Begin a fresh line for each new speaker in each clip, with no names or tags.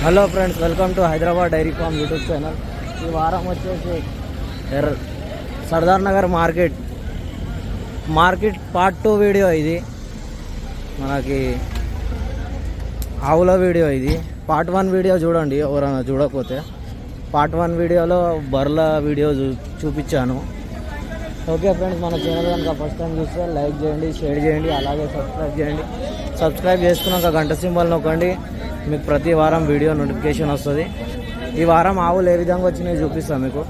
Hello friends, welcome to Hyderabad dairy farm YouTube channel. ఈ వారం వచ్చేసి సర్దార్ నగర్ మార్కెట్ పార్ట్ 2 వీడియో. ఇది మనకి ఆవుల వీడియో. ఇది పార్ట్ 1 వీడియో చూడండి ఎవరైనా చూడకపోతే. పార్ట్ 1 వీడియోలో బర్ల వీడియో చూపించాను. ఓకే ఫ్రెండ్స్, మన ఛానల్ కనుక ఫస్ట్ టైం చూస్తే లైక్ చేయండి, షేర్ చేయండి, అలాగే సబ్స్క్రైబ్ చేయండి. సబ్స్క్రైబ్ చేసుకున్నాక గంట సింబల్ నొక్కండి, మీకు ప్రతి వారం వీడియో నోటిఫికేషన్ వస్తుంది. ఈ వారం ఆవులు ఏ విధంగా వచ్చినాయి చూపిస్తాను మీకు.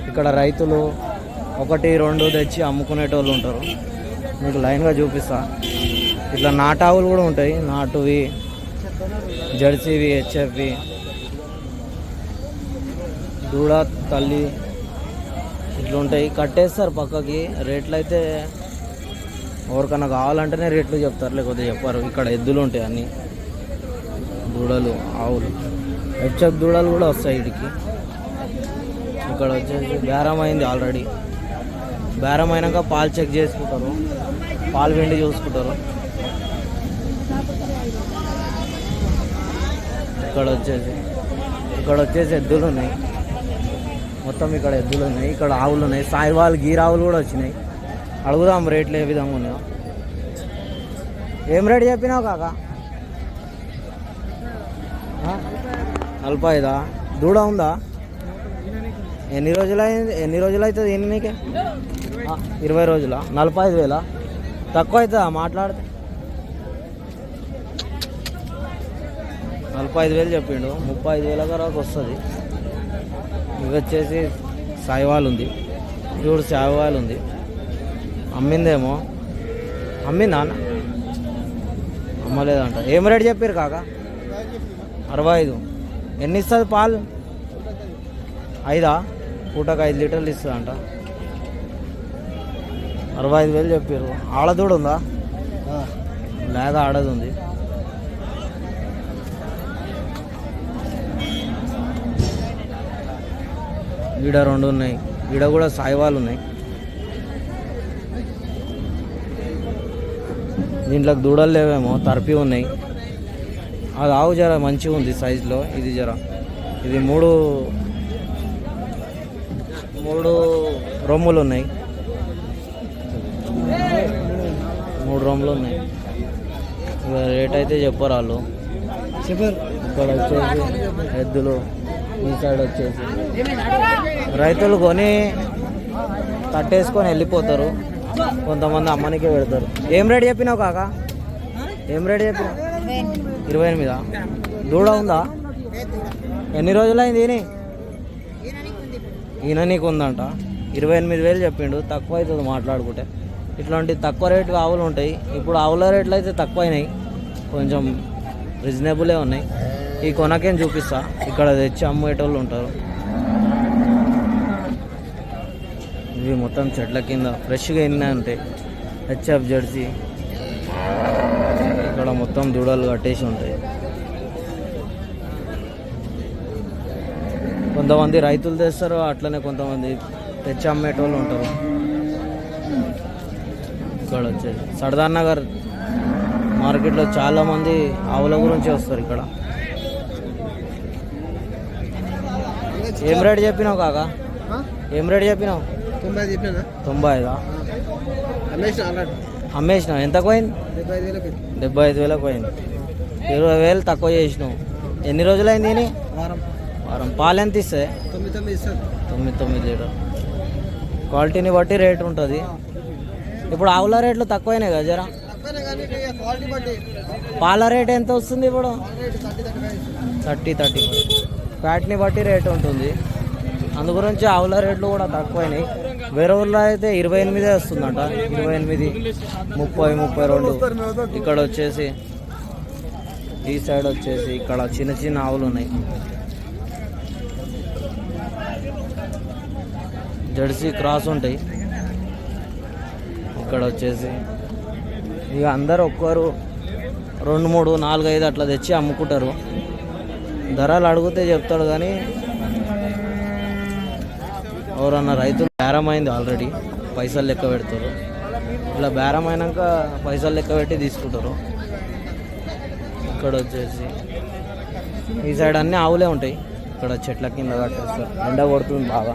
ఇక్కడ రైతులు 1-2 తెచ్చి అమ్ముకునేటోళ్ళు ఉంటారు, మీకు లైన్గా చూపిస్తా. ఇట్లా నాటావులు కూడా ఉంటాయి, నాటువి, జెర్సీవి, హెచ్ఎఫ్వి, దూడ తల్లి ఇట్లా ఉంటాయి. కట్టేస్తారు పక్కకి. రేట్లు అయితే ఎవరికన్నా కావాలంటేనే రేట్లు చెప్తారు, లేకపోతే చెప్పారు. ఇక్కడ ఎద్దులు ఉంటాయి, అన్నీ దూడలు, ఆవులు, హెచ్ఎఫ్ దూడలు కూడా వస్తాయి వీటికి. ఇక్కడ వచ్చేసి బేరం అయింది ఆల్రెడీ. బేరం అయినాక పాలు చెక్ చేసుకుంటారు, పాలు వెండి చూసుకుంటారు. ఇక్కడ వచ్చేసి ఎద్దులు ఉన్నాయి మొత్తం. ఇక్కడ ఎద్దులు ఉన్నాయి, ఇక్కడ ఆవులు ఉన్నాయి, సాయివాల్ గీరావులు కూడా వచ్చినాయి. అడుగుదాం రేట్లు ఏ విధంగా ఉన్నాయో. ఏం రేట్ చెప్పినావు కాక? 45. దూడ ఉందా? ఎన్ని రోజులు అవుతుంది ఎన్నికే? 20 రోజుల. 45,000 తక్కువ అవుతుందా మాట్లాడితే? 45,000 చెప్పిండు. 35,000 వరకు వస్తుంది. ఇవి వచ్చేసి సాయివాల్ ఉంది, చూడు సాయివాల్ ఉంది. అమ్మిందేమో. అమ్మిందా అన్న? అమ్మలేదంట. ఏం రేట్ చెప్పారు కాక? 65. ఎన్ని ఇస్తుంది పాలు? 5. పూటకు 5 లీటర్లు ఇస్తుంది అంట. 65,000 చెప్పారు. ఆడదూడ ఉందా? లేక ఆడది ఉంది. ఈడ 2 ఉన్నాయి, ఈడ కూడా సాయివాలు ఉన్నాయి. దీంట్లోకి దూడలు లేవేమో, తరపి ఉన్నాయి. అది ఆవు జర మంచిగా ఉంది సైజులో. ఇది 3 రొమ్ములు ఉన్నాయి, 3 రొమ్ములు ఉన్నాయి. రేట్ అయితే చెప్పరు వాళ్ళు. ఇక్కడ వచ్చేసి ఎద్దులు, ఈ సైడ్ వచ్చేసి రైతులు కొని కట్టేసుకొని వెళ్ళిపోతారు. కొంతమంది అమ్మనికే పెడతారు. ఏం రేట్ చెప్పినావు కాక? ఏం రేట్ చెప్పినావు? 28. దూడ ఉందా? ఎన్ని రోజులైంది ఈయన నీకు ఉందంట. 28,000 చెప్పిండు. తక్కువ అవుతుంది మాట్లాడుకుంటే. ఇట్లాంటి తక్కువ రేటు ఆవులు ఉంటాయి. ఇప్పుడు ఆవుల రేట్లు అయితే తక్కువ అయినాయి, కొంచెం రీజనబులే ఉన్నాయి. ఈ కొనకేం చూపిస్తా. ఇక్కడ తెచ్చి అమ్మేటోళ్ళు ఉంటారు. ఇవి మొత్తం చెట్ల కింద ఫ్రెష్గా ఎన్ని ఉంటాయి. HF Jersey. ఇక్కడ మొత్తం దూడలు కట్టేసి ఉంటాయి. కొంతమంది రైతులు తెస్తారు, అట్లనే కొంతమంది తెచ్చి అమ్మేటోళ్ళు ఉంటారు. ఇక్కడ వచ్చేసి సర్దార్ నగర్ మార్కెట్లో చాలామంది ఆవుల గురించి వస్తారు. ఇక్కడ ఏం రేట్ చెప్పినావు కాక? ఏం రేట్ చెప్పినావు? 90. అమ్మేసినావు. ఎంతకు పోయింది? 75,000 పోయింది. 20,000 తక్కువ చేసినావు. ఎన్ని రోజులైంది? వారం. పాలు ఎంత ఇస్తాయి? 9 లీటర్. క్వాలిటీని బట్టి రేట్ ఉంటుంది. ఇప్పుడు ఆవుల రేట్లు తక్కువైనాయి కదా జరా. పాల రేట్ ఎంత వస్తుంది ఇప్పుడు? 30-35. ఫ్యాట్ని బట్టి రేట్ ఉంటుంది. అందు గురించి ఆవుల రేట్లు కూడా తక్కువైనాయి. వేరే ఊళ్ళో అయితే 28 వస్తుందంట. 28, 30, 32. ఇక్కడ వచ్చేసి ఈ సైడ్ వచ్చేసి ఇక్కడ చిన్న చిన్న ఆవులు ఉన్నాయి. జెర్సీ క్రాస్ ఉంటాయి. ఇక్కడ వచ్చేసి ఇక అందరు ఒక్కరు 2, 3, 4, 5 అట్లా తెచ్చి అమ్ముకుంటారు. ధరలు అడిగితే చెప్తాడు, కానీ ఎవరన్నా రైతులు బేరం అయింది ఆల్రెడీ, పైసలు లెక్క పెడతారు. ఇలా బేరం అయినాక పైసలు లెక్క పెట్టి తీసుకుంటారు. ఇక్కడ వచ్చేసి ఈ సైడ్ అన్ని ఆవులే ఉంటాయి. ఇక్కడ చెట్ల కింద కట్టేస్తారు, ఎండ కొడుతుంది బాగా.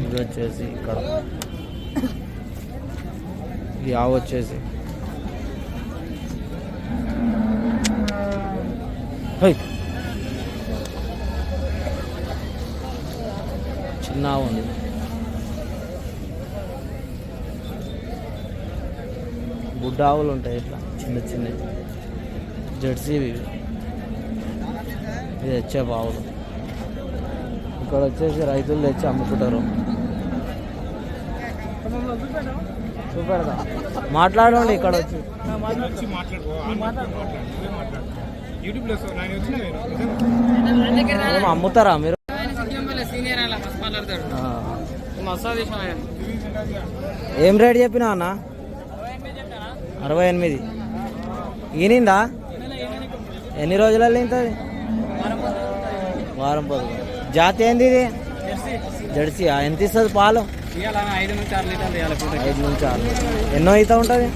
ఇది వచ్చేసి ఇక్కడ ఈ ఆవు వచ్చేసి చిన్న ఆవు ఉంది. బుడ్డ ఆవులు ఉంటాయి ఇట్లా చిన్న చిన్న జెర్సీ. ఇది తెచ్చే ఆవులు. ఇక్కడ వచ్చేసి రైతులు తెచ్చి అమ్ముకుంటారు. చూపెడదా మాట్లాడండి. ఇక్కడ వచ్చి అమ్ముతారా మీరు? ఏం రేట్ చెప్పినా అన్న? 68. ఈనిందా? ఎన్ని రోజులలో ఇంతది? వారం 10. జాతి ఏంది ఇది? జెర్సీ. ఎంత ఇస్తుంది పాలు?
5 నుంచి 6 లీటర్లు.
5 నుంచి 6 ఎన్నో ఈత ఉంటుంది?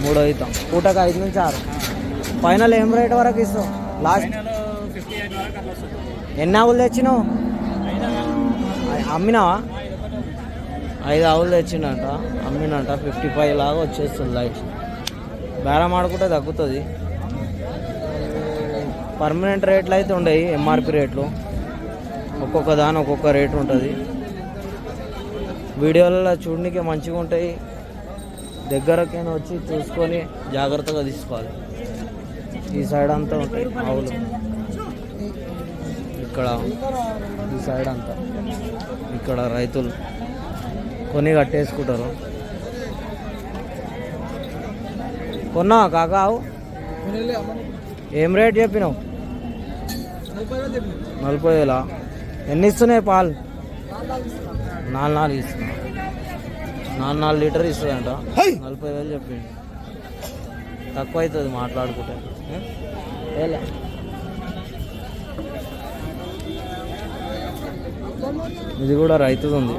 3 ఈత. పూటకు 5 నుంచి 6. ఫైనల్ ఏం రేట్ వరకు ఇస్తావు లాస్ట్?
58 వరకు అట్లా వస్తుంది.
ఎన్ని ఆవులు తెచ్చినావు? అమ్మినావా? 5 ఆవులు తెచ్చిండంట, అమ్మినంట. 55 లాగా వచ్చేస్తుంది లైట్. బేరం ఆడుకుంటే తగ్గుతుంది. పర్మనెంట్ రేట్లు అయితే ఉండవు, ఎంఆర్పి రేట్లు. ఒక్కొక్క దాని ఒక్కొక్క రేటు ఉంటుంది. వీడియోలలో చూడడానికి మంచిగా ఉంటాయి. దగ్గరకైనా వచ్చి చూసుకొని జాగ్రత్తగా తీసుకోవాలి. ఈ సైడ్ అంతా ఉంటాయి ఆవులు. ఇక్కడ ఈ సైడ్ అంతా ఇక్కడ రైతులు కొని కట్టేసుకుంటారు. కొన్నా కాకా ఆవు? ఏం రేట్ చెప్పినావు? 40,000. ఎన్ని ఇస్తున్నాయి పాలు? 4 ఇస్తున్నా. 4 లీటర్ ఇస్తుందంట. 40,000 చెప్పిండు. తక్కువ అవుతుంది మాట్లాడుకుంటే. ఇది కూడా రైతుది ఉంది.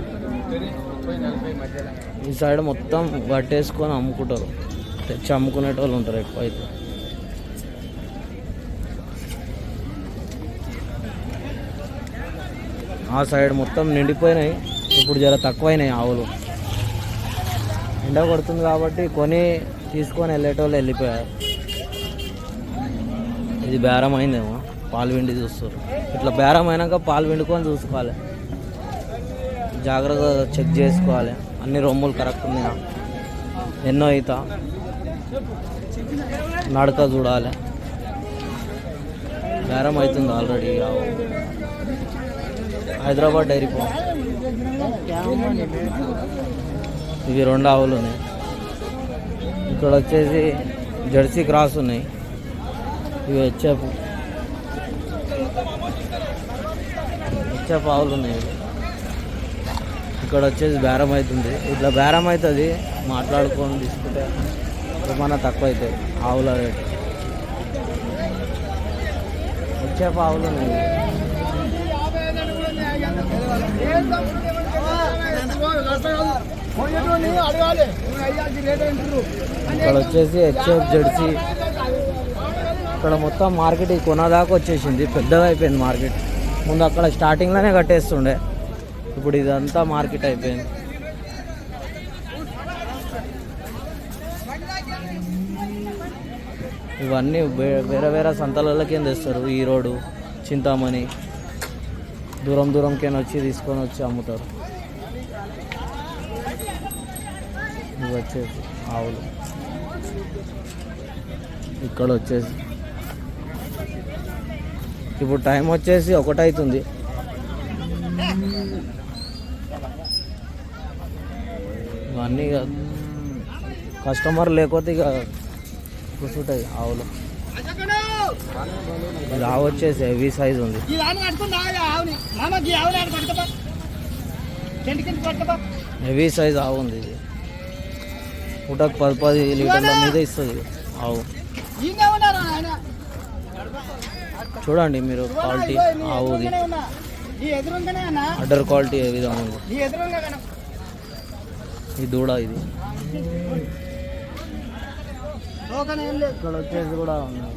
ఈ సైడ్ మొత్తం కట్టేసుకొని అమ్ముకుంటారు. తెచ్చి అమ్ముకునేటోళ్ళు ఉంటారు ఎక్కువ అయితే. ఆ సైడ్ మొత్తం నిండిపోయినాయి. ఇప్పుడు జర తక్కువైనాయి ఆవులు. ఎండ కొడుతుంది కాబట్టి కొని తీసుకొని వెళ్ళేటోళ్ళు వెళ్ళిపోయారు. ఇది బేరం అయిందేమో, పాలు విండి చూస్తారు. ఇట్లా బేరం అయినాక పాలు విండుకొని చూసుకోవాలి, జాగ్రత్తగా చెక్ చేసుకోవాలి. అన్ని రొమ్ములు కరెక్ట్ ఉన్నాయా, ఎన్నో ఈత, నడక చూడాలి. బేరం అవుతుంది ఆల్రెడీ. Hyderabad dairy form. ఇవి 2 ఆవులు ఉన్నాయి. ఇక్కడ వచ్చేసి జెర్సీ క్రాస్ ఉన్నాయి. ఇవి హెచ్ఎఫ్ ఆవులు ఉన్నాయి. ఇక్కడ వచ్చేసి బేరం అవుతుంది. ఇట్లా బేరం అవుతుంది, మాట్లాడుకొని తీసుకుంటే ఏమన్నా తక్కువ అవుతాయి ఆవుల రేటు. హెచ్ఎఫ్ ఆవులు ఉన్నాయి. ఇక్కడ వచ్చేసి హెచ్ఎఫ్ జెర్సీ. ఇక్కడ మొత్తం మార్కెట్ ఈ కొనదాకా వచ్చేసింది, పెద్దగా అయిపోయింది మార్కెట్. ముందు అక్కడ స్టార్టింగ్లోనే కట్టేస్తుండే, ఇప్పుడు ఇదంతా మార్కెట్ అయిపోయింది. ఇవన్నీ వేరే వేరే సంతలకి తెస్తారు. ఈరోడు, చింతామణి, దూరం దూరంకైనా వచ్చి తీసుకొని వచ్చి అమ్ముతారు. ఇవి వచ్చేసి ఆవులు. ఇక్కడ వచ్చేసి ఇప్పుడు టైం వచ్చేసి 1 అవుతుంది. ఇవన్నీ కస్టమర్ లేకపోతే ఇక కూర్చుంటాయి ఆవులు. ఇది ఆవు వచ్చేసి హెవీ సైజ్ ఉంది. హెవీ సైజ్ ఆవు ఉంది. ఇది పూటకు 10 లీటర్ల మీద ఇస్తుంది ఆవు. చూడండి మీరు క్వాలిటీ ఆవుది, అడ్డర్ క్వాలిటీ ఏ విధంగా ఉంది. ఈ దూడ ఇది ఇక్కడ వచ్చేసి కూడా ఉన్నాయి.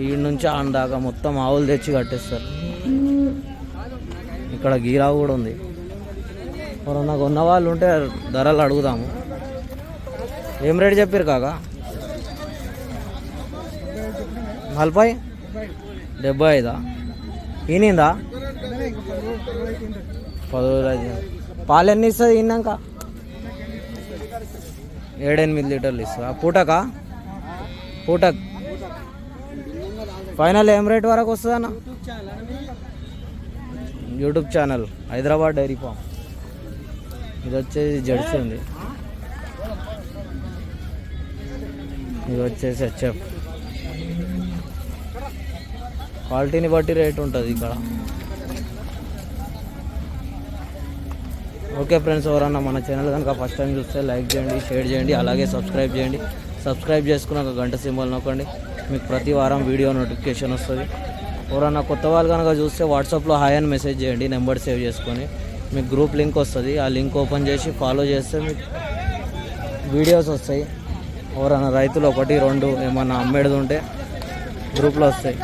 ఈ నుంచి ఆన్ దాకా మొత్తం ఆవులు తెచ్చి కట్టేస్తారు. ఇక్కడ గీరావు కూడా ఉంది. ఎవరన్నా కొన్న వాళ్ళు ఉంటే ధరలు అడుగుదాము. ఏం రేట్ చెప్పారు కాకా? 40 75 ఈనిందా? 10 రోజులు. పాలు ఎన్ని ఇస్తుంది ఈనాక? 7-8 లీటర్లు ఇస్తుందా పూటకా? పూటక్ ఫైనల్ ఏం రేట్ వరకు వస్తుంది అన్న? YouTube channel Hyderabad dairy farm. ఇది వచ్చేసి జెర్సీ ఉంది. ఇది వచ్చేసి హెచ్ఎఫ్. క్వాలిటీని బట్టి రేట్ ఉంటుంది ఇక్కడ. ఓకే ఫ్రెండ్స్, ఎవరన్నా మన ఛానల్ కనుక ఫస్ట్ టైం చూస్తే లైక్ చేయండి, షేర్ చేయండి, అలాగే సబ్స్క్రైబ్ చేయండి. సబ్స్క్రైబ్ చేసుకున్నాక గంట సింబల్ నొక్కండి. మీకు ప్రతి వారం వీడియో నోటిఫికేషన్ వస్తుంది. ఎవరన్నా కొత్త వాళ్ళు కనుక చూస్తే వాట్సాప్లో హాయ్ అని మెసేజ్ చేయండి, నెంబర్ సేవ్ చేసుకొని. మీకు గ్రూప్ లింక్ వస్తుంది. ఆ లింక్ ఓపెన్ చేసి ఫాలో చేస్తే మీకు వీడియోస్ వస్తాయి. ఎవరైనా రైతులు 1-2 ఏమన్నా అమ్మేది ఉంటే గ్రూప్లో వస్తాయి.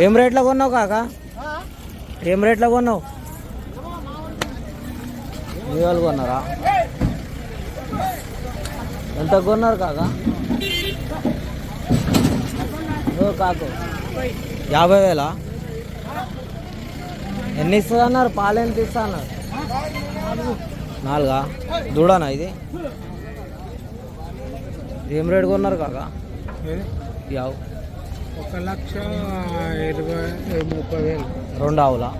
ఏం రేట్లో కొన్నావు కాకా? ఏం రేట్లో కొన్నావు? మీ వాళ్ళు కొన్నారా? ఎంత కొన్నారు కాకా? కాకు 50,000. ఎన్ని ఇస్తుంది అన్నారు? పాలు ఎంత ఇస్తా అన్నారు? 4 దూడనా ఇది? ఏం రేట్ కొన్నారు కాకా? యావ్
1,20,000.
2 ఆవులా?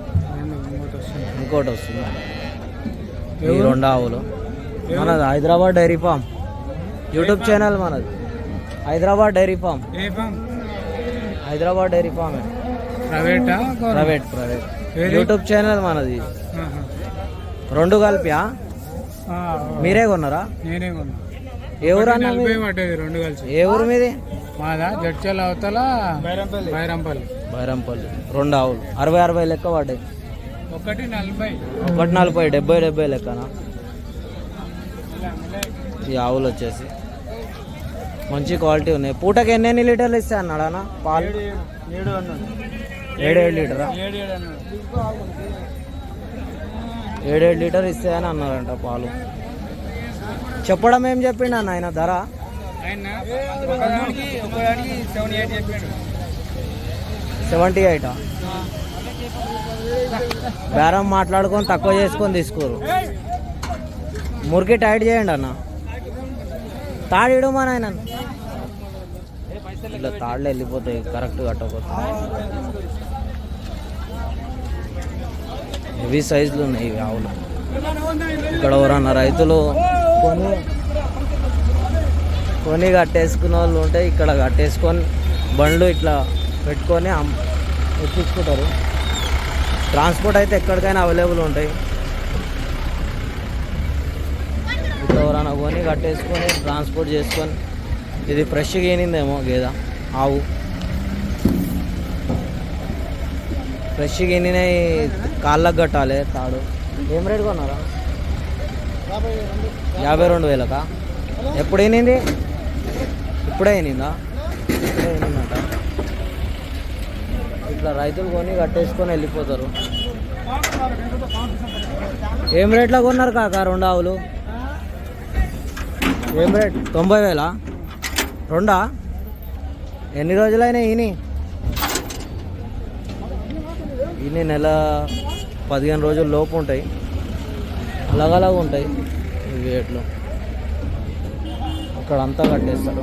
ఇంకోటి వస్తుంది. ఈ 2 ఆవులు మనది Hyderabad dairy farm. YouTube channel మనది Hyderabad dairy farm. Hyderabad dairy farm private YouTube channel మనది. 2 కలిపియా? మీరే కొన్నారా?
నేనే కొన్నా.
ఏ ఊరు అన్న?
2 కలిసి.
ఏ ఊరు మీది?
మాదా జడ్చల అవతల బైరంపల్లి.
2 ఆవులు 60 లెక్క పడ్డాయి.
140.
70 లెక్కనా? ఈ ఆవులు వచ్చేసి మంచి క్వాలిటీ ఉన్నాయి. పూటకి ఎన్ని లీటర్లు ఇస్తాయి అన్నాడు అన్న పాలు? 7 లీటరా? 7 లీటర్ ఇస్తాయని అన్నారంట పాలు. చెప్పడం ఏం చెప్పిండు అన్న ఆయన ధర? 78. బేరం మాట్లాడుకొని తక్కువ చేసుకొని తీసుకోరు. మురికి టైట్ చేయండి అన్న. తాడిడు మా నాయన ఇట్లా తాళ్ళు వెళ్ళిపోతాయి కరెక్ట్ కట్టకపోతే. హెవీ సైజులు ఉన్నాయి ఇవి ఆవులు. ఇక్కడ ఎవరన్నా రైతులు కొని కట్టేసుకున్న వాళ్ళు ఉంటే ఇక్కడ కట్టేసుకొని బండ్లు ఇట్లా పెట్టుకొని ఎక్కించుకుంటారు. ట్రాన్స్పోర్ట్ అయితే ఎక్కడికైనా అవైలబుల్ ఉంటాయి. ఇట్లా ఎవరైనా కొని కట్టేసుకొని ట్రాన్స్పోర్ట్ చేసుకొని. ఇది ఫ్రెష్గా ఈనిందేమో గేద ఆవు. ఫ్రెష్గా ఈనినాయి కాళ్ళకు కట్టాలి తాడు. ఏం రేట్ కొన్నారా? 52,000కా? ఎప్పుడు ఈనింది? ఇప్పుడే ఈనిందా? ఇప్పుడే ఈనిందంట. ఇట్లా రైతులు కొని కట్టేసుకొని వెళ్ళిపోతారు. ఏం రేట్లో కొన్నారు కాక 2 ఆవులు? ఏం రేట్? 90,000? 2? ఎన్ని రోజులైనా ఈయన నెల 15 రోజుల లోపు ఉంటాయి. అలాగలాగా ఉంటాయి ఈ రేట్లు. అక్కడ అంతా కట్టేస్తారు.